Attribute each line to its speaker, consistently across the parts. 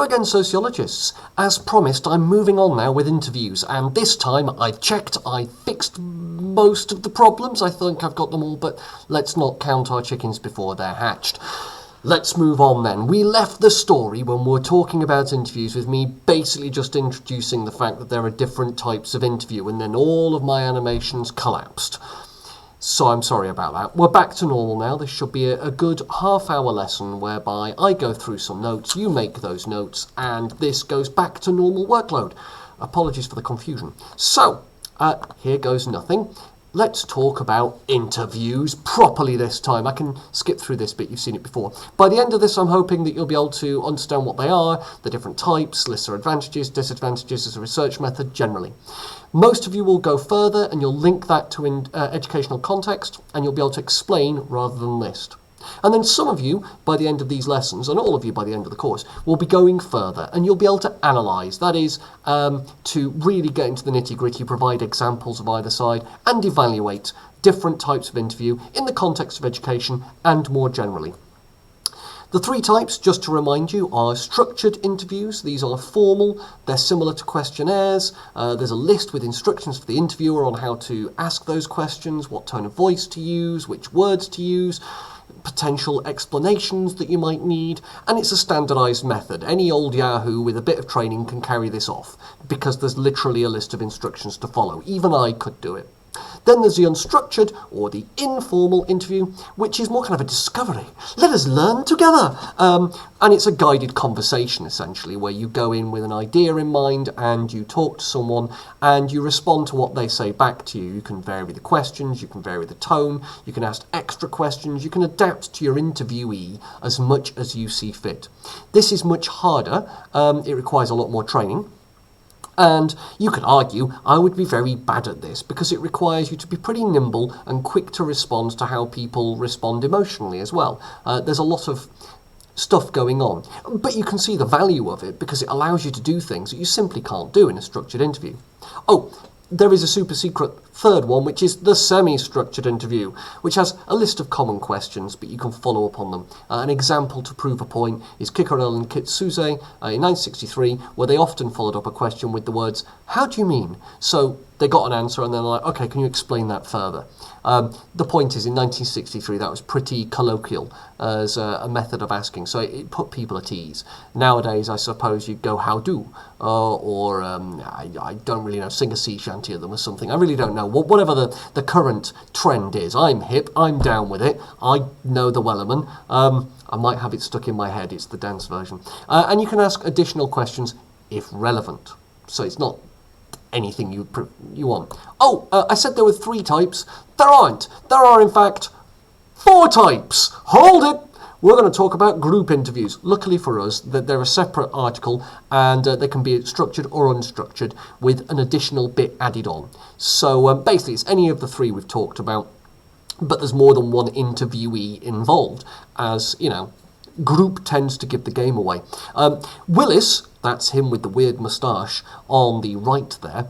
Speaker 1: Hello again, sociologists. As promised, I'm moving on now with interviews, and this time I've checked, I fixed most of the problems. I think I've got them all, but let's not count our chickens before they're hatched. Let's move on then. We left the story when we were talking about interviews with me basically just introducing the fact that there are different types of interview, and then all of my animations collapsed. So I'm sorry about that. We're back to normal now. This should be a good half-hour lesson whereby I go through some notes, you make those notes, and this goes back to normal workload. Apologies for the confusion. So, here goes nothing. Let's talk about interviews properly this time. I can skip through this bit, you've seen it before. By the end of this, I'm hoping that you'll be able to understand what they are, the different types, lists of advantages, disadvantages as a research method generally. Most of you will go further and you'll link that to educational context, and you'll be able to explain rather than list. And then some of you, by the end of these lessons, and all of you by the end of the course, will be going further and you'll be able to analyse. That is, to really get into the nitty-gritty, provide examples of either side, and evaluate different types of interview in the context of education and more generally. The three types, just to remind you, are structured interviews. These are formal, they're similar to questionnaires. There's a list with instructions for the interviewer on how to ask those questions, what tone of voice to use, which words to use, potential explanations that you might need, and it's a standardised method. Any old Yahoo with a bit of training can carry this off, because there's literally a list of instructions to follow. Even I could do it. Then there's the unstructured, or the informal interview, which is more kind of a discovery. Let us learn together. And it's a guided conversation, essentially, where you go in with an idea in mind and you talk to someone and you respond to what they say back to you. You can vary the questions, you can vary the tone, you can ask extra questions, you can adapt to your interviewee as much as you see fit. This is much harder. It requires a lot more training. And you could argue I would be very bad at this because it requires you to be pretty nimble and quick to respond to how people respond emotionally as well. There's a lot of stuff going on, but you can see the value of it because it allows you to do things that you simply can't do in a structured interview. Oh, there is a super secret third one, which is the semi-structured interview, which has a list of common questions, but you can follow up on them. An example to prove a point is Kikorel and Kitsuse in 1963, where they often followed up a question with the words, "How do you mean?" So they got an answer and then they're like, "Okay, can you explain that further?" The point is, in 1963, that was pretty colloquial as a method of asking, so it put people at ease. Nowadays, I suppose you'd go, "How do?" Or I don't really know, sing a sea shanty at them or something. I really don't know. Whatever the current trend is, I'm hip, I'm down with it. I know the Wellerman. I might have it stuck in my head, it's the dance version. And you can ask additional questions if relevant. So it's not anything you want. Oh, I said there were three types. There aren't. There are, in fact, 4 types. Hold it. We're going to talk about group interviews. Luckily for us, that they're a separate article and they can be structured or unstructured with an additional bit added on. So basically, it's any of the 3 we've talked about, but there's more than one interviewee involved, as, you know, group tends to give the game away. Willis, that's him with the weird moustache on the right there,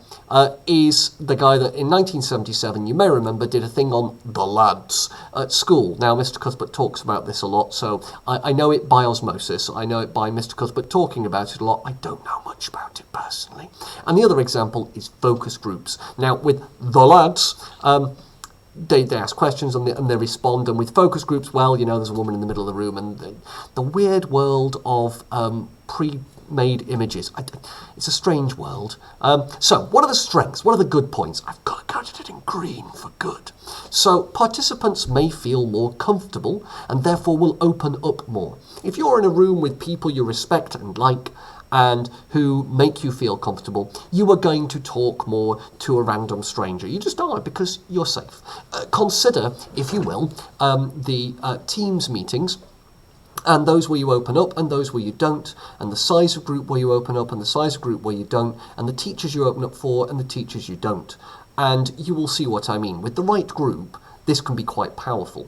Speaker 1: is the guy that in 1977, you may remember, did a thing on the lads at school. Now, Mr. Cuthbert talks about this a lot, so I know it by osmosis. I know it by Mr. Cuthbert talking about it a lot. I don't know much about it personally. And the other example is focus groups. Now, with the lads, they ask questions and they respond, and with focus groups, well, you know, there's a woman in the middle of the room, and the weird world of pre-made images. It's a strange world. So, what are the strengths? What are the good points? I've got to coded it in green for good. So, participants may feel more comfortable and therefore will open up more. If you're in a room with people you respect and like, and who make you feel comfortable, you are going to talk more to a random stranger. You just are, because you're safe. Consider, if you will, the Teams meetings, and those where you open up and those where you don't, and the size of group where you open up and the size of group where you don't, and the teachers you open up for and the teachers you don't. And you will see what I mean. With the right group, this can be quite powerful.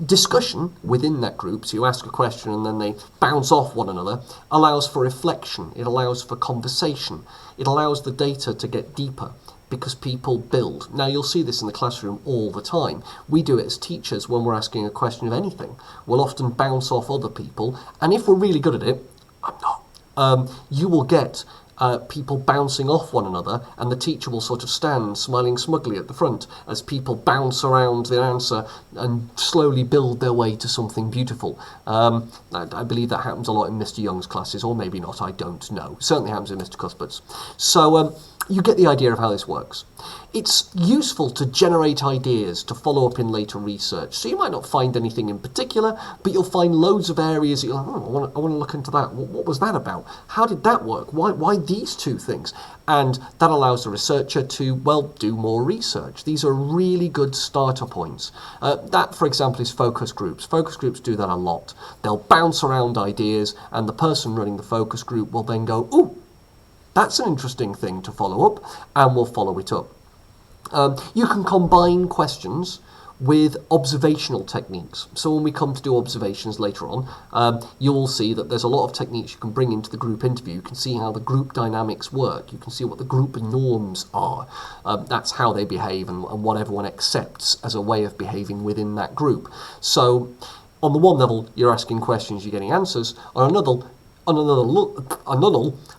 Speaker 1: Discussion within that group, so you ask a question and then they bounce off one another, allows for reflection, it allows for conversation, it allows the data to get deeper because people build. Now, you'll see this in the classroom all the time. We do it as teachers when we're asking a question of anything. We'll often bounce off other people, and if we're really good at it, I'm not, you will get people bouncing off one another, and the teacher will sort of stand smiling smugly at the front as people bounce around the answer and slowly build their way to something beautiful. I believe that happens a lot in Mr. Young's classes, or maybe not, I don't know. Certainly happens in Mr. Cuthbert's. So you get the idea of how this works. It's useful to generate ideas to follow up in later research. So you might not find anything in particular, but you'll find loads of areas that you're like, oh, I want to look into that. What was that about? How did that work? Why these two things? And that allows the researcher to, well, do more research. These are really good starter points. That, for example, is focus groups. Focus groups do that a lot. They'll bounce around ideas, and the person running the focus group will then go, ooh, that's an interesting thing to follow up, and we'll follow it up. You can combine questions with observational techniques. So when we come to do observations later on, you'll see that there's a lot of techniques you can bring into the group interview. You can see how the group dynamics work. You can see what the group norms are. That's how they behave and what everyone accepts as a way of behaving within that group. So on the one level, you're asking questions, you're getting answers. On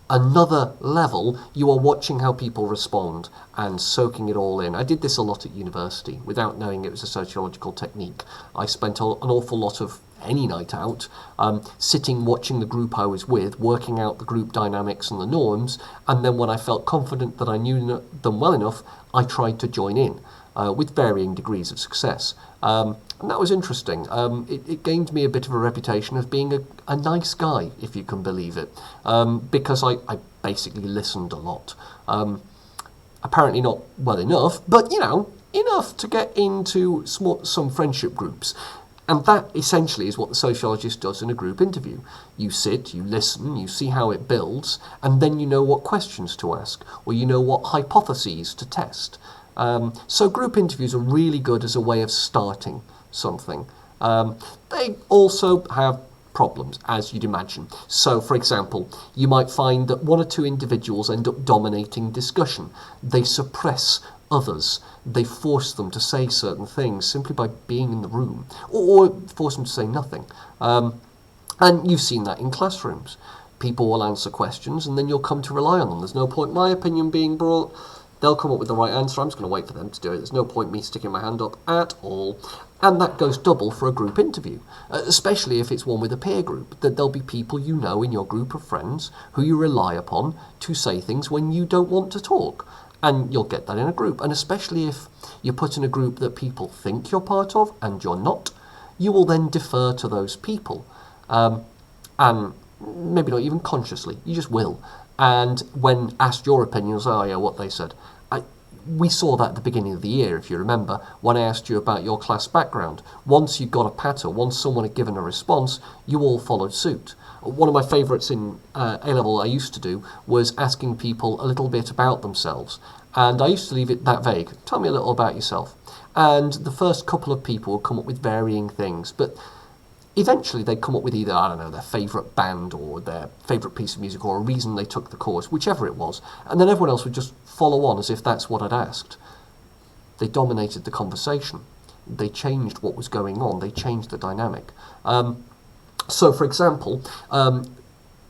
Speaker 1: another level, you are watching how people respond and soaking it all in. I did this a lot at university without knowing it was a sociological technique. I spent an awful lot of any night out sitting watching the group I was with, working out the group dynamics and the norms, and then when I felt confident that I knew them well enough, I tried to join in with varying degrees of success. And that was interesting. It gained me a bit of a reputation of being a nice guy, if you can believe it, because I basically listened a lot. Apparently not well enough, but, enough to get into some friendship groups. And that essentially is what the sociologist does in a group interview. You sit, you listen, you see how it builds, and then you know what questions to ask, or you know what hypotheses to test. So group interviews are really good as a way of starting something. They also have problems, as you'd imagine. So, for example, you might find that one or two individuals end up dominating discussion. They suppress others. They force them to say certain things simply by being in the room, or force them to say nothing. And you've seen that in classrooms. People will answer questions, and then you'll come to rely on them. There's no point in my opinion being brought. They'll come up with the right answer. I'm just going to wait for them to do it. There's no point me sticking my hand up at all. And that goes double for a group interview, especially if it's one with a peer group, that there'll be people you know in your group of friends who you rely upon to say things when you don't want to talk. And you'll get that in a group. And especially if you're put in a group that people think you're part of and you're not, you will then defer to those people. And maybe not even consciously, you just will. And when asked your opinion, you'll say, oh yeah, what they said. We saw that at the beginning of the year, if you remember, when I asked you about your class background. Once you got a patter, once someone had given a response, you all followed suit. One of my favourites in A-level I used to do was asking people a little bit about themselves. And I used to leave it that vague. Tell me a little about yourself. And the first couple of people would come up with varying things, but eventually they'd come up with either, I don't know, their favourite band or their favourite piece of music or a reason they took the course, whichever it was. And then everyone else would just follow on as if that's what I'd asked. They dominated the conversation. They changed what was going on. They changed the dynamic. So, for example,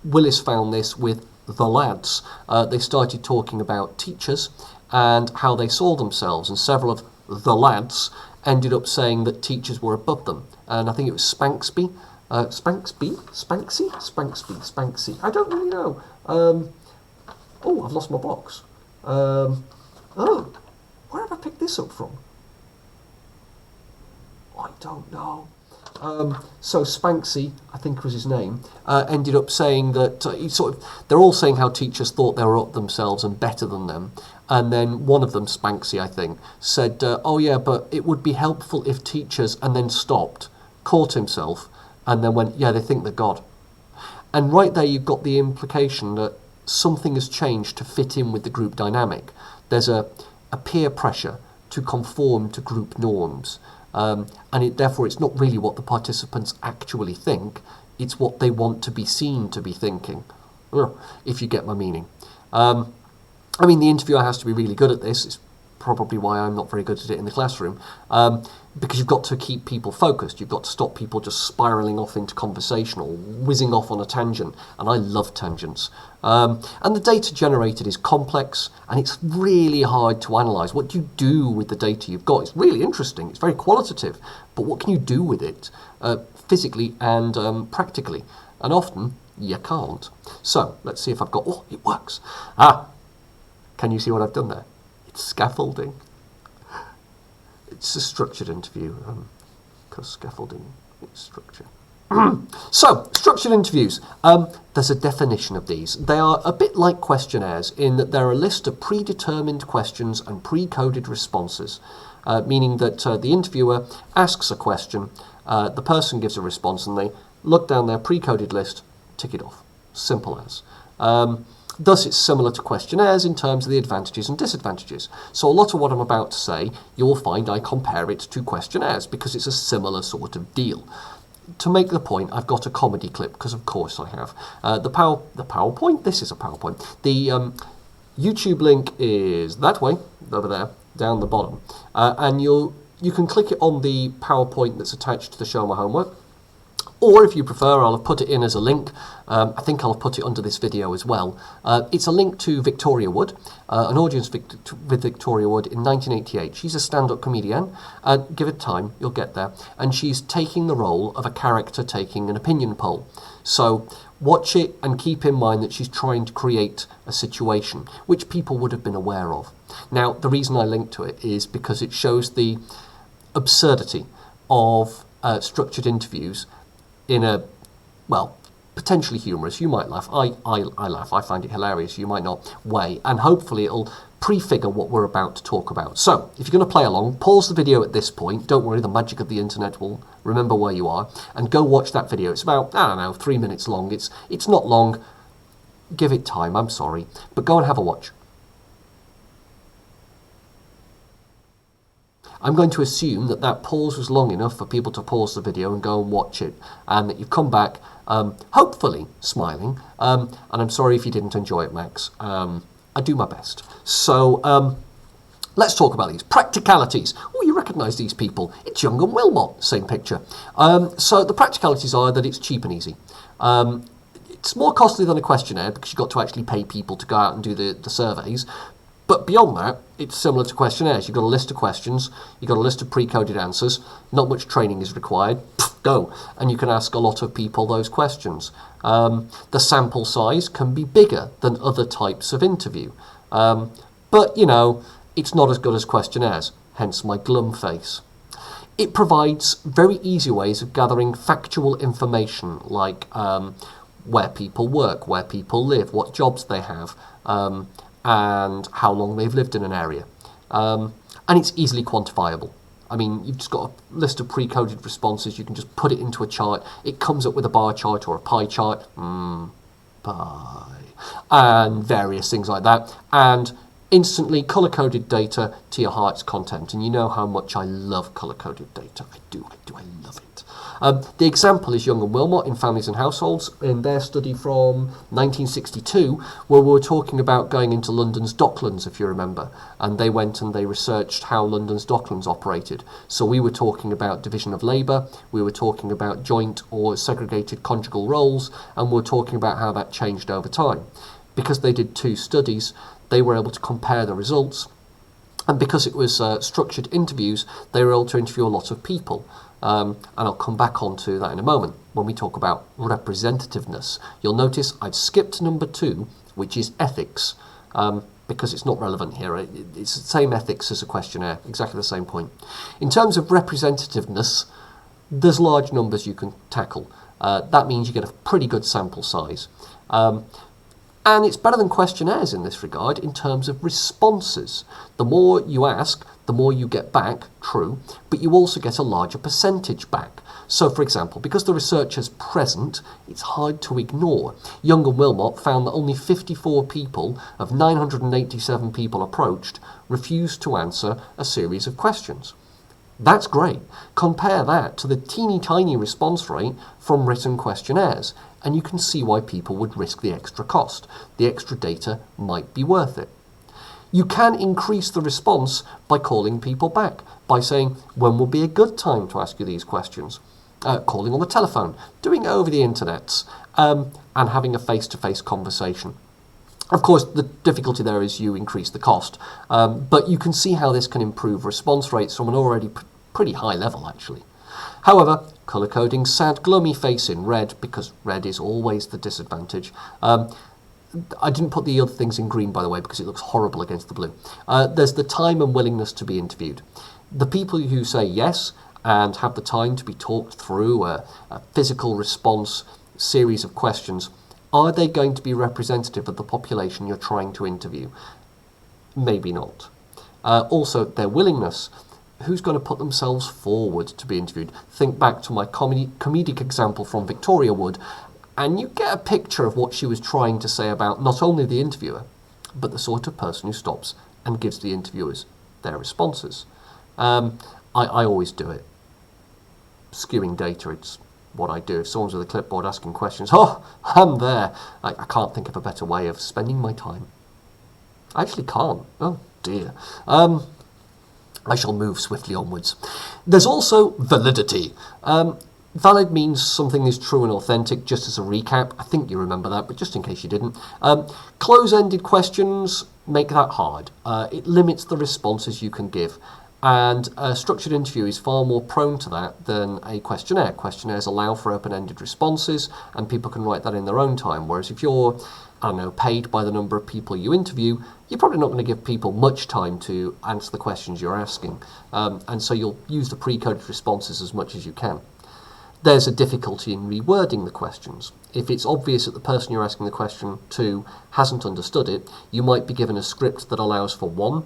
Speaker 1: Willis found this with the lads. They started talking about teachers and how they saw themselves, and several of the lads ended up saying that teachers were above them. And I think it was Spanksby. Spanksy. I don't really know. I've lost my box. Where have I picked this up from? I don't know. So Spanksy, I think was his name, ended up saying that they're all saying how teachers thought they were up themselves and better than them. And then one of them, Spanksy, I think, said, oh yeah, but it would be helpful if teachers, and then stopped, caught himself, and then went, yeah, they think they're God. And right there you've got the implication that something has changed to fit in with the group dynamic. There's a peer pressure to conform to group norms. Therefore it's not really what the participants actually think, it's what they want to be seen to be thinking, if you get my meaning. The interviewer has to be really good at this. It's probably why I'm not very good at it in the classroom, because you've got to keep people focused. You've got to stop people just spiralling off into conversation or whizzing off on a tangent, and I love tangents. And the data generated is complex, and it's really hard to analyse. What do you do with the data you've got? It's really interesting, it's very qualitative, but what can you do with it physically and practically? And often, you can't. So, let's see if I've got... Oh, it works! Can you see what I've done there? It's scaffolding. It's a structured interview, because scaffolding is structure. So, structured interviews. There's a definition of these. They are a bit like questionnaires in that they're a list of predetermined questions and pre-coded responses, meaning that the interviewer asks a question, the person gives a response, and they look down their pre-coded list, tick it off. Simple as. Thus, it's similar to questionnaires in terms of the advantages and disadvantages. So a lot of what I'm about to say, you'll find I compare it to questionnaires because it's a similar sort of deal. To make the point, I've got a comedy clip, because of course I have. The PowerPoint, this is a PowerPoint. The YouTube link is that way, over there, down the bottom. And you can click it on the PowerPoint that's attached to the Show My Homework. Or if you prefer, I'll have put it in as a link. I think I'll have put it under this video as well. It's a link to Victoria Wood, an audience with Victoria Wood in 1988. She's a stand-up comedian. Give it time, you'll get there. And she's taking the role of a character taking an opinion poll. So watch it and keep in mind that she's trying to create a situation which people would have been aware of. Now, the reason I link to it is because it shows the absurdity of structured interviews in a, well, potentially humorous, you might laugh, I laugh, I find it hilarious, you might not, way, and hopefully it'll prefigure what we're about to talk about. So, if you're going to play along, pause the video at this point, don't worry, the magic of the internet will remember where you are, and go watch that video. It's about, I don't know, 3 minutes long, it's not long, give it time, I'm sorry, but go and have a watch. I'm going to assume that that pause was long enough for people to pause the video and go and watch it, and that you've come back, hopefully smiling, and I'm sorry if you didn't enjoy it, Max. I do my best. So, let's talk about these. Practicalities. Oh, you recognise these people. It's Young and Wilmot, same picture. So the practicalities are that it's cheap and easy. It's more costly than a questionnaire because you've got to actually pay people to go out and do the surveys. But beyond that, it's similar to questionnaires. You've got a list of questions, you've got a list of pre-coded answers, not much training is required, go. And you can ask a lot of people those questions. The sample size can be bigger than other types of interview. But, you know, it's not as good as questionnaires, hence my glum face. It provides very easy ways of gathering factual information, like where people work, where people live, what jobs they have, and how long they've lived in an area. And it's easily quantifiable. I mean, you've just got a list of pre-coded responses, you can just put it into a chart, it comes up with a bar chart or a pie chart, pie, and various things like that, and instantly colour-coded data to your heart's content. And you know how much I love colour-coded data. I love it. The example is Young and Wilmot in Families and Households in their study from 1962, where we were talking about going into London's Docklands, if you remember, and they went and they researched how London's Docklands operated. So we were talking about division of labour, we were talking about joint or segregated conjugal roles, and we were talking about how that changed over time. Because they did 2 studies, they were able to compare the results, and because it was structured interviews, they were able to interview a lot of people. And I'll come back onto that in a moment when we talk about representativeness. You'll notice I've skipped number 2, which is ethics, because it's not relevant here. It's the same ethics as a questionnaire, exactly the same point. In terms of representativeness, there's large numbers you can tackle. That means you get a pretty good sample size. And it's better than questionnaires in this regard in terms of responses. The more you ask, the more you get back, true, but you also get a larger percentage back. So, for example, because the researcher's present, it's hard to ignore. Young and Wilmot found that only 54 people of 987 people approached refused to answer a series of questions. That's great. Compare that to the teeny tiny response rate from written questionnaires, and you can see why people would risk the extra cost. The extra data might be worth it. You can increase the response by calling people back, by saying, when will be a good time to ask you these questions? Calling on the telephone, doing it over the internet, and having a face-to-face conversation. Of course, the difficulty there is you increase the cost, but you can see how this can improve response rates from an already pretty high level, actually. However, colour coding sad gloomy face in red, because red is always the disadvantage. I didn't put the other things in green, by the way, because it looks horrible against the blue. There's the time and willingness to be interviewed. The people who say yes and have the time to be talked through a physical response series of questions, are they going to be representative of the population you're trying to interview? Maybe not. Also, their willingness. Who's going to put themselves forward to be interviewed? Think back to my comedic example from Victoria Wood, and you get a picture of what she was trying to say about not only the interviewer, but the sort of person who stops and gives the interviewers their responses. I always do it. Skewing data, it's what I do. If someone's with a clipboard asking questions, oh, I'm there. I can't think of a better way of spending my time. I actually can't. Oh, dear. I shall move swiftly onwards. There's also validity. Valid means something is true and authentic, just as a recap. I think you remember that, but just in case you didn't. Close-ended questions make that hard. It limits the responses you can give. And a structured interview is far more prone to that than a questionnaire. Questionnaires allow for open-ended responses, and people can write that in their own time. Whereas if you're, I don't know, paid by the number of people you interview, you're probably not going to give people much time to answer the questions you're asking. And so you'll use the pre-coded responses as much as you can. There's a difficulty in rewording the questions. If it's obvious that the person you're asking the question to hasn't understood it, you might be given a script that allows for one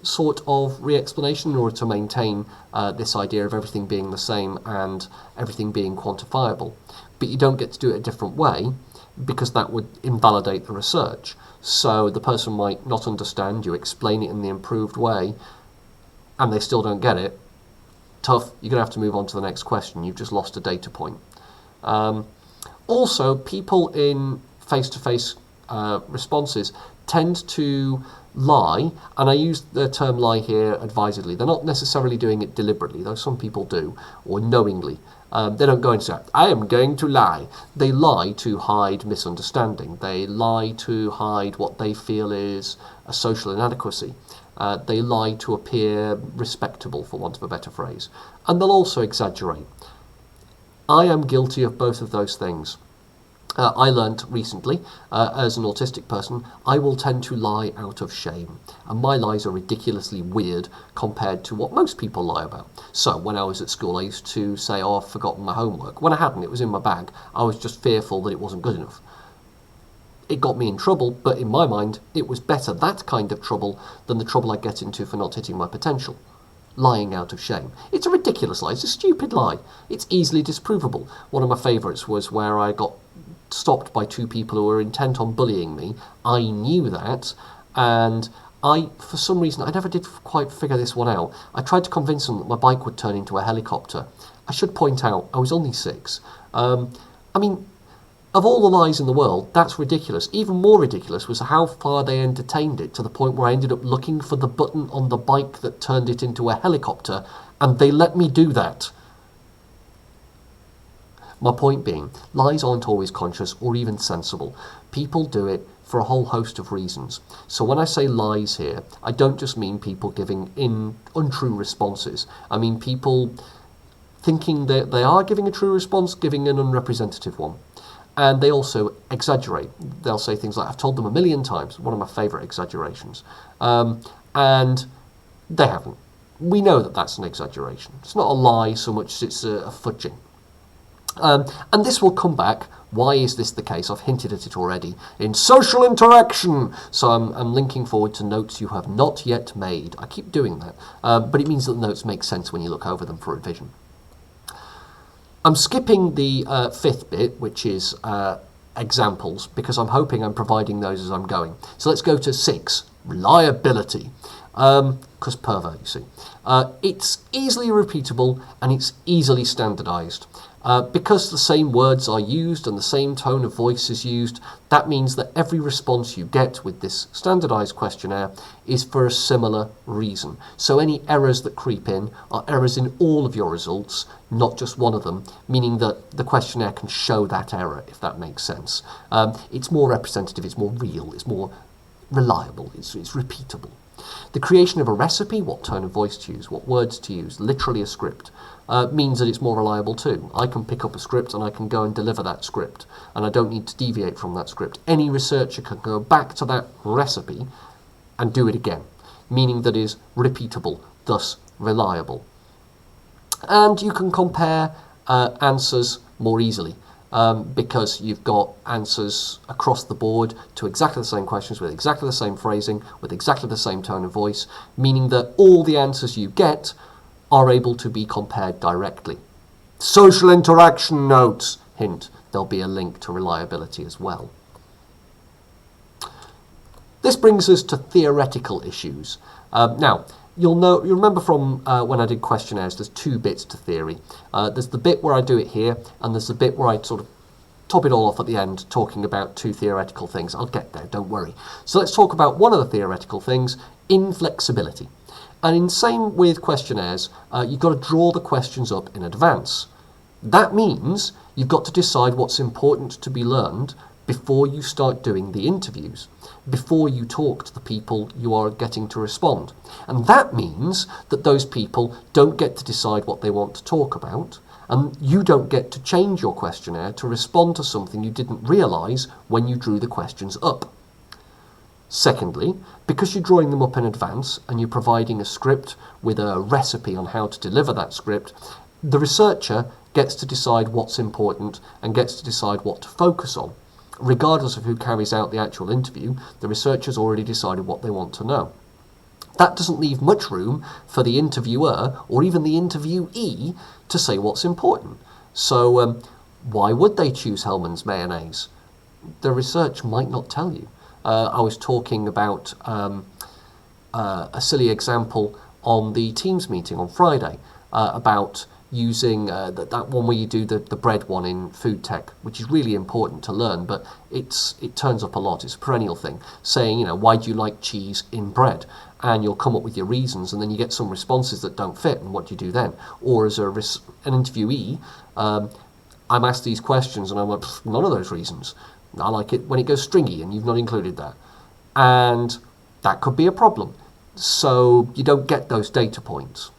Speaker 1: sort of re-explanation in order to maintain this idea of everything being the same and everything being quantifiable. But you don't get to do it a different way because that would invalidate the research. So the person might not understand, you explain it in the improved way, and they still don't get it. Tough, you're going to have to move on to the next question. You've just lost a data point. Also, people in face-to-face responses tend to lie, and I use the term lie here advisedly. They're not necessarily doing it deliberately, though some people do, or knowingly. They don't go and say, I am going to lie. They lie to hide misunderstanding. They lie to hide what they feel is a social inadequacy. They lie to appear respectable, for want of a better phrase. And they'll also exaggerate. I am guilty of both of those things. I learnt recently, as an autistic person, I will tend to lie out of shame. And my lies are ridiculously weird compared to what most people lie about. So when I was at school, I used to say, oh, I've forgotten my homework. When I hadn't, it was in my bag. I was just fearful that it wasn't good enough. It got me in trouble, but in my mind, it was better that kind of trouble than the trouble I get into for not hitting my potential. Lying out of shame. It's a ridiculous lie. It's a stupid lie. It's easily disprovable. One of my favourites was where I got stopped by two people who were intent on bullying me. I knew that, and for some reason, I never did quite figure this one out. I tried to convince them that my bike would turn into a helicopter. I should point out, I was only 6. I mean, of all the lies in the world, that's ridiculous. Even more ridiculous was how far they entertained it, to the point where I ended up looking for the button on the bike that turned it into a helicopter, and they let me do that. My point being, lies aren't always conscious or even sensible. People do it for a whole host of reasons. So when I say lies here, I don't just mean people giving untrue responses. I mean people thinking that they are giving a true response, giving an unrepresentative one. And they also exaggerate. They'll say things like, I've told them 1,000,000 times, one of my favourite exaggerations. And they haven't. We know that that's an exaggeration. It's not a lie so much as it's a fudging. And this will come back. Why is this the case? I've hinted at it already. In social interaction! So I'm linking forward to notes you have not yet made. I keep doing that. But it means that the notes make sense when you look over them for revision. I'm skipping the 5th bit, which is examples, because I'm hoping I'm providing those as I'm going. So let's go to 6, reliability. Because pervert, you see. It's easily repeatable and it's easily standardized. Because the same words are used and the same tone of voice is used, that means that every response you get with this standardized questionnaire is for a similar reason. So any errors that creep in are errors in all of your results, not just one of them, meaning that the questionnaire can show that error, if that makes sense. It's more representative, it's more real, it's more reliable, it's repeatable. The creation of a recipe, what tone of voice to use, what words to use, literally a script, means that it's more reliable too. I can pick up a script and I can go and deliver that script, and I don't need to deviate from that script. Any researcher can go back to that recipe and do it again, meaning that it is repeatable, thus reliable. And you can compare answers more easily. Because you've got answers across the board to exactly the same questions with exactly the same phrasing, with exactly the same tone of voice, meaning that all the answers you get are able to be compared directly. Social interaction notes, hint, there'll be a link to reliability as well. This brings us to theoretical issues. Now, you'll remember from when I did questionnaires, there's two bits to theory. There's the bit where I do it here, and there's the bit where I sort of top it all off at the end, talking about two theoretical things. I'll get there, don't worry. So let's talk about one of the theoretical things, inflexibility. And in same with questionnaires, you've got to draw the questions up in advance. That means you've got to decide what's important to be learned before you start doing the interviews, before you talk to the people you are getting to respond. And that means that those people don't get to decide what they want to talk about, and you don't get to change your questionnaire to respond to something you didn't realise when you drew the questions up. Secondly, because you're drawing them up in advance and you're providing a script with a recipe on how to deliver that script, the researcher gets to decide what's important and gets to decide what to focus on. Regardless of who carries out the actual interview, the researcher's already decided what they want to know. That doesn't leave much room for the interviewer or even the interviewee to say what's important. So why would they choose Hellmann's mayonnaise? The research might not tell you. I was talking about a silly example on the Teams meeting on Friday about using that one where you do the bread one in food tech, which is really important to learn, but it turns up a lot. It's a perennial thing, saying, why do you like cheese in bread? And you'll come up with your reasons, and then you get some responses that don't fit, and what do you do then? Or as an interviewee, I'm asked these questions, and I'm like, none of those reasons. I like it when it goes stringy, and you've not included that. And that could be a problem. So you don't get those data points.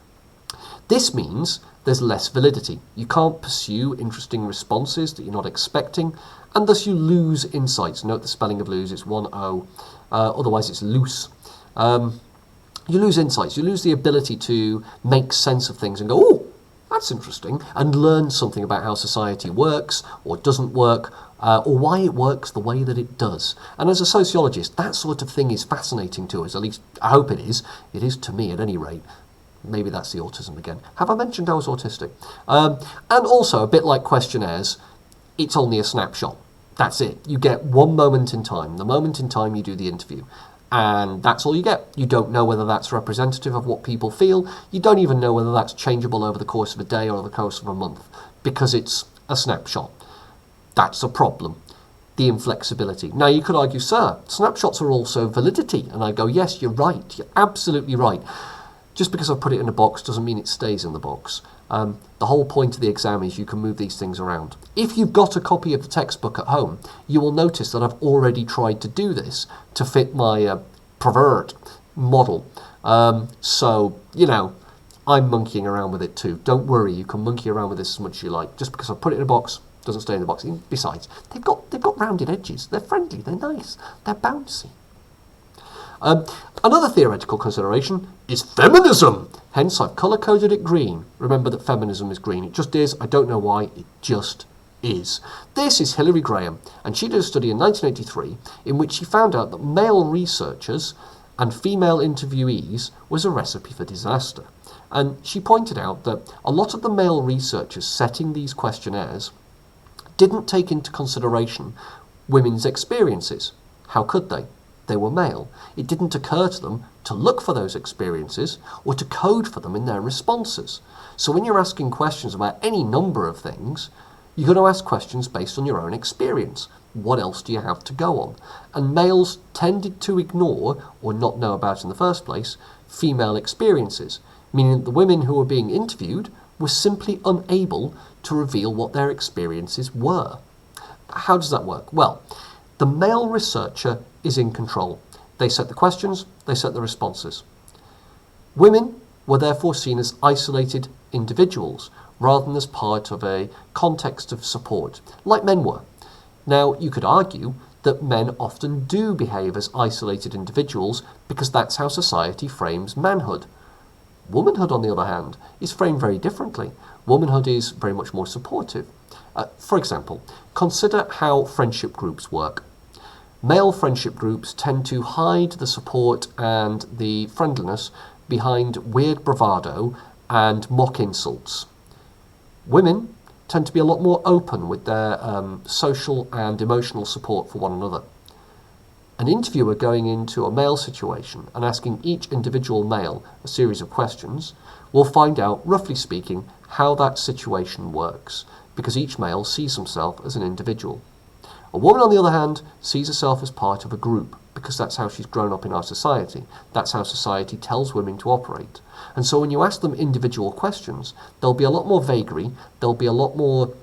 Speaker 1: This means there's less validity. You can't pursue interesting responses that you're not expecting, and thus you lose insights. Note the spelling of lose, it's one O, otherwise it's loose. You lose insights, you lose the ability to make sense of things and go, oh, that's interesting, and learn something about how society works or doesn't work, or why it works the way that it does. And as a sociologist, that sort of thing is fascinating to us, at least I hope it is. It is to me at any rate. Maybe that's the autism again. Have I mentioned I was autistic? And also, a bit like questionnaires, it's only a snapshot. That's it. You get one moment in time, the moment in time you do the interview. And that's all you get. You don't know whether that's representative of what people feel. You don't even know whether that's changeable over the course of a day or the course of a month, because it's a snapshot. That's a problem. The inflexibility. Now, you could argue, sir, snapshots are also validity. And I go, yes, you're right. You're absolutely right. Just because I've put it in a box doesn't mean it stays in the box. The whole point of the exam is you can move these things around. If you've got a copy of the textbook at home, you will notice that I've already tried to do this to fit my pervert model. So, I'm monkeying around with it too. Don't worry, you can monkey around with this as much as you like. Just because I've put it in a box doesn't stay in the box. Besides, they've got rounded edges. They're friendly, they're nice, they're bouncy. Another theoretical consideration is feminism. Hence, I've colour-coded it green. Remember that feminism is green. It just is. I don't know why. It just is. This is Hilary Graham, and she did a study in 1983 in which she found out that male researchers and female interviewees was a recipe for disaster. And she pointed out that a lot of the male researchers setting these questionnaires didn't take into consideration women's experiences. How could they? they were male. It didn't occur to them to look for those experiences or to code for them in their responses. So when you're asking questions about any number of things, you're going to ask questions based on your own experience. What else do you have to go on? And males tended to ignore, or not know about in the first place, female experiences, meaning that the women who were being interviewed were simply unable to reveal what their experiences were. How does that work? Well, the male researcher is in control. They set the questions, they set the responses. Women were therefore seen as isolated individuals rather than as part of a context of support, like men were. Now, you could argue that men often do behave as isolated individuals because that's how society frames manhood. Womanhood, on the other hand, is framed very differently. Womanhood is very much more supportive. For example, consider how friendship groups work. Male friendship groups tend to hide the support and the friendliness behind weird bravado and mock insults. Women tend to be a lot more open with their social and emotional support for one another. An interviewer going into a male situation and asking each individual male a series of questions will find out, roughly speaking, how that situation works, because each male sees himself as an individual. A woman, on the other hand, sees herself as part of a group, because that's how she's grown up in our society. That's how society tells women to operate. And so when you ask them individual questions, there'll be a lot more vagary, there'll be a lot more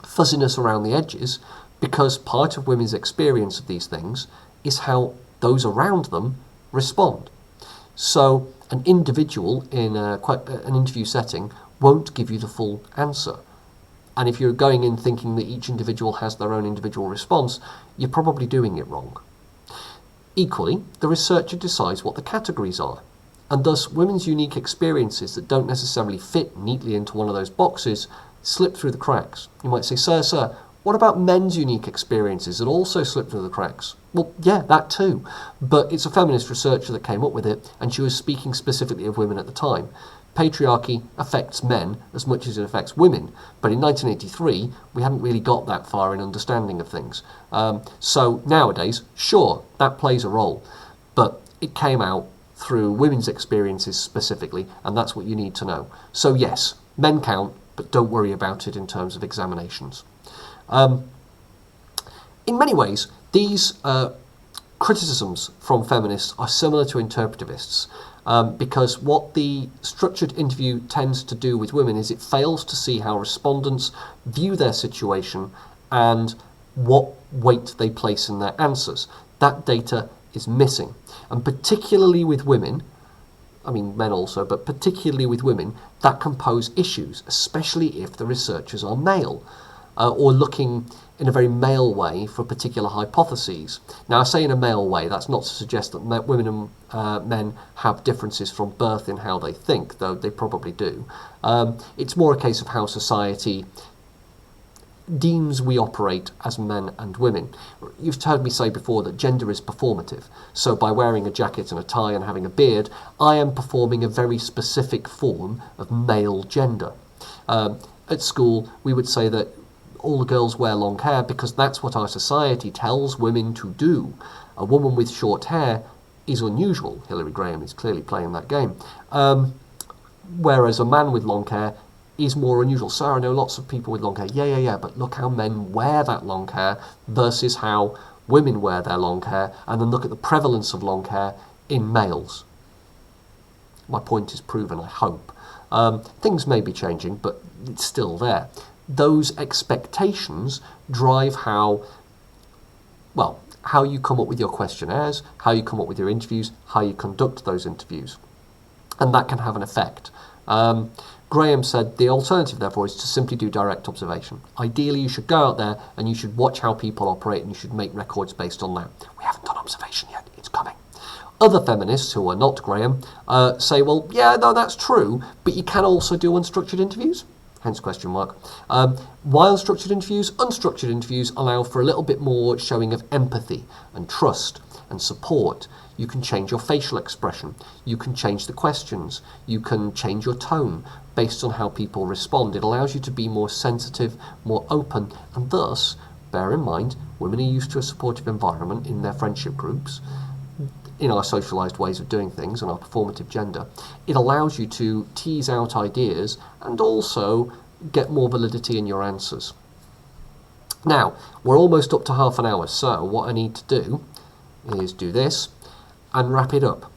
Speaker 1: fuzziness around the edges, because part of women's experience of these things is how those around them respond. So an individual in an interview setting won't give you the full answer. And if you're going in thinking that each individual has their own individual response, you're probably doing it wrong. Equally, the researcher decides what the categories are, and thus women's unique experiences that don't necessarily fit neatly into one of those boxes slip through the cracks. You might say, sir, what about men's unique experiences that also slip through the cracks? Well, yeah, that too. But it's a feminist researcher that came up with it, and she was speaking specifically of women at the time. Patriarchy affects men as much as it affects women, but in 1983 we hadn't really got that far in understanding of things. So nowadays, sure, that plays a role, but it came out through women's experiences specifically, and that's what you need to know. So yes, men count, but don't worry about it in terms of examinations. In many ways, these criticisms from feminists are similar to interpretivists, because what the structured interview tends to do with women is it fails to see how respondents view their situation and what weight they place in their answers. That data is missing. And particularly with women, I mean men also, but particularly with women, that can pose issues, especially if the researchers are male, or looking in a very male way for particular hypotheses. Now, I say in a male way, that's not to suggest that women and men have differences from birth in how they think, though they probably do. It's more a case of how society deems we operate as men and women. You've heard me say before that gender is performative. So by wearing a jacket and a tie and having a beard, I am performing a very specific form of male gender. At school, we would say that all the girls wear long hair because that's what our society tells women to do. A woman with short hair is unusual. Hilary Graham is clearly playing that game. Whereas a man with long hair is more unusual. So I know lots of people with long hair. Yeah, but look how men wear that long hair versus how women wear their long hair, and then look at the prevalence of long hair in males. My point is proven, I hope. Things may be changing, but it's still there. Those expectations drive how you come up with your questionnaires, how you come up with your interviews, how you conduct those interviews. And that can have an effect. Graham said the alternative, therefore, is to simply do direct observation. Ideally, you should go out there and you should watch how people operate and you should make records based on that. We haven't done observation yet. It's coming. Other feminists, who are not Graham, say, well, yeah, no, that's true, but you can also do unstructured interviews. Hence question mark. While structured interviews, unstructured interviews allow for a little bit more showing of empathy and trust and support. You can change your facial expression. You can change the questions. You can change your tone based on how people respond. It allows you to be more sensitive, more open, and thus, bear in mind, women are used to a supportive environment in their friendship groups. in our socialised ways of doing things and our performative gender, it allows you to tease out ideas and also get more validity in your answers. Now, we're almost up to half an hour, so what I need to do is do this and wrap it up.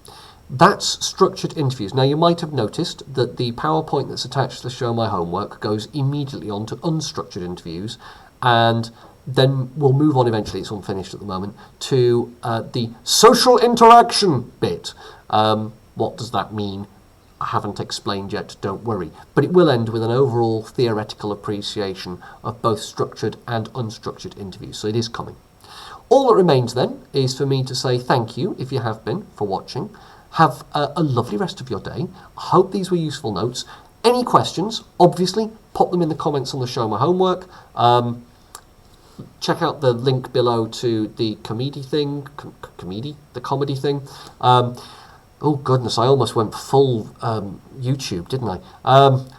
Speaker 1: That's structured interviews. Now, you might have noticed that the PowerPoint that's attached to the Show My Homework goes immediately on to unstructured interviews, and then we'll move on eventually, it's unfinished at the moment, to the social interaction bit. What does that mean? I haven't explained yet, don't worry. But it will end with an overall theoretical appreciation of both structured and unstructured interviews, so it is coming. All that remains then is for me to say thank you, if you have been, for watching. Have a lovely rest of your day. I hope these were useful notes. Any questions, obviously, pop them in the comments on the Show My Homework. Check out the link below to the comedy thing. The comedy thing. Oh goodness, I almost went full YouTube, didn't I?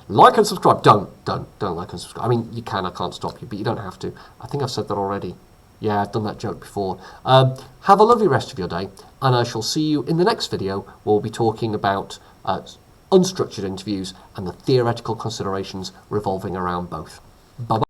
Speaker 1: Like and subscribe. Don't like and subscribe. I mean, you can, I can't stop you, but you don't have to. I think I've said that already. Yeah, I've done that joke before. Have a lovely rest of your day, and I shall see you in the next video, where we'll be talking about unstructured interviews and the theoretical considerations revolving around both. Bye-bye.